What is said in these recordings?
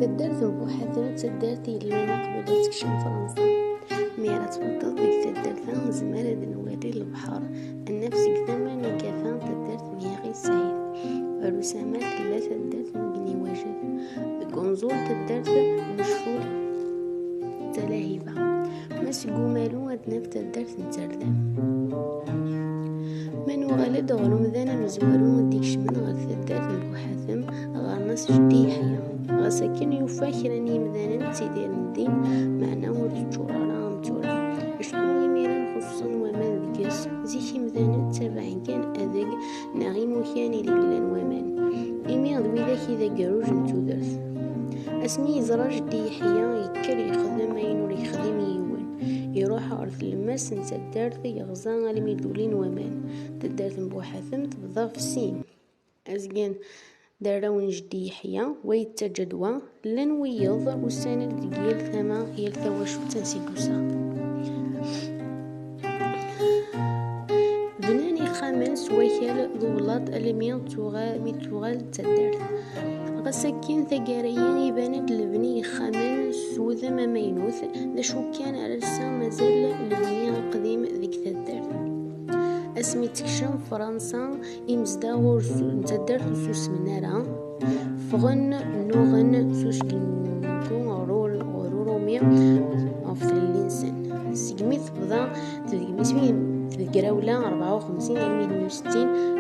تدارت بوحدها تدارتي لما قبل تكشف فرنسا ميرا تفضل ديك تدارتها نزمر نوري البحر النفس ثمن كافان تدارت ميغي سعيد الرسامات لا تدارت مجني واجد الكونزول تدارت مشهور تلاهيبة مسقو مالو أدناف تدارت نتردم من وغلد غلوم ذانا مزورو ديك شمن غير تدارت بوحثم غارناس جدي حيا غساكن يفاكرني مذانا تيدير الدين معنا ورجورا رام تورا اشتوي ميران خصوصا ومان ذكس زيكي مذانا تابعين كان أذق ناغي موكاني لقلان ومان إمي غدوي ذاكي ذا قروج نتودرث اسمي يزرا جدي حيا يكر يخدم أين يخدم يوان يروح أرث الماس نتدارث يغزان علمي دولين ومان تدارث بوحثم تبضغ في السين أزقان داراون جدي حيا ويتجدوا لن ويض وساند ديال ثما هي الثواشو تنسيدوسا بناني خامس ويكال ضولات الميان تغال تدارث غساكين ثقاريين يباند لبني خامس سوذا ما مينوث ذا شو كان أرسا مازال لبني قديم ذيك تدارث اسمي تكشم فرنسا إمزداغور تدارت سوس منارا فغن نوغن سوس كنكو غرورومي في الإنسان سيقميث بضا تذكراولا 54 علمي 60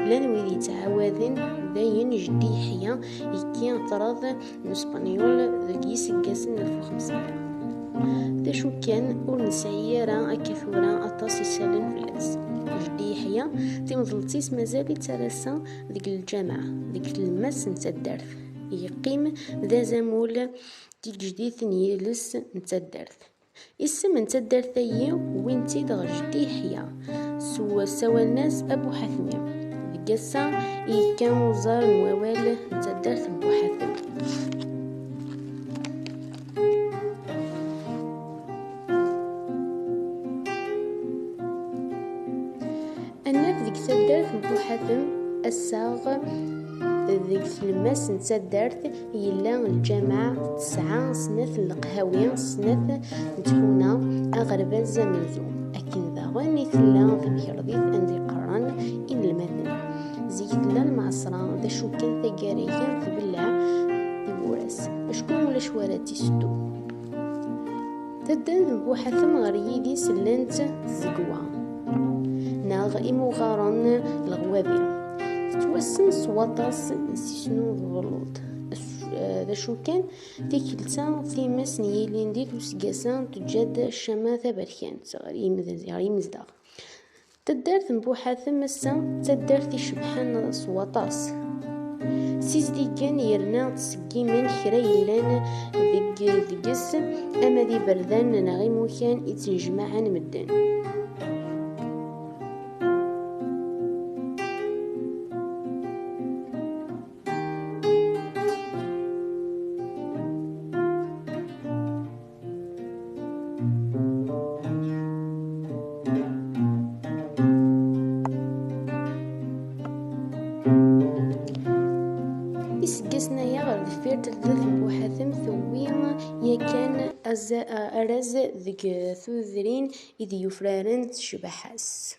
لان ويدي تعاوذن داين جدي حيا يكي اعتراض الاسبانيول ذكي سكاسن 1500 دا شو كان ونسعيرا أكثورا أطاسي سالن في الأس جدي حيا تيمضلتيس مازال يترسى ذيك الجامعة ذيك الماس نتدارث يقيم ذا زمول ديك جديد يلس نتدارث اسم نتدارث أيه وين تيدغ جدي حيا سوى الناس أبو حثمي ذيك السا يكان وزار نوال نتدارث أبو حثمي الناف ذيك تدارت بوحدهم الساغ ذيك الماس نتدارت يلا الجامعة 9 سنة القهاوية سنة نتكونا أغرب زمنزوم أكن ذا غني ثلا ذيك رضيت عندي قران إن المثل زيك ثلا المعصرة ذا شو كان ثقاريا تبلع يبورس أشكون ولا شواراتي ستو تدارت بوحدهم غير يدي سلنت زقوا ناغ إموغارن الغوابي توسن سواطاس نسيسنو ضغلوط ذا شو كان تيكلتا في مسن يلين ديت وسقاسان تجد الشماثة بركان غير يمزدغ تدارت نبوحاث مسا تدارت شبحان سواطاس سيزدي كان يرنا تسقي من خرا يلان ذقس أما ذي بردان ناغي موكان يتنجمعان مدن إسقسنا يغر ذفير تلذذ بوحثم ثويما يكان أرز ذك ثوذرين إذ يفرارن شبحاس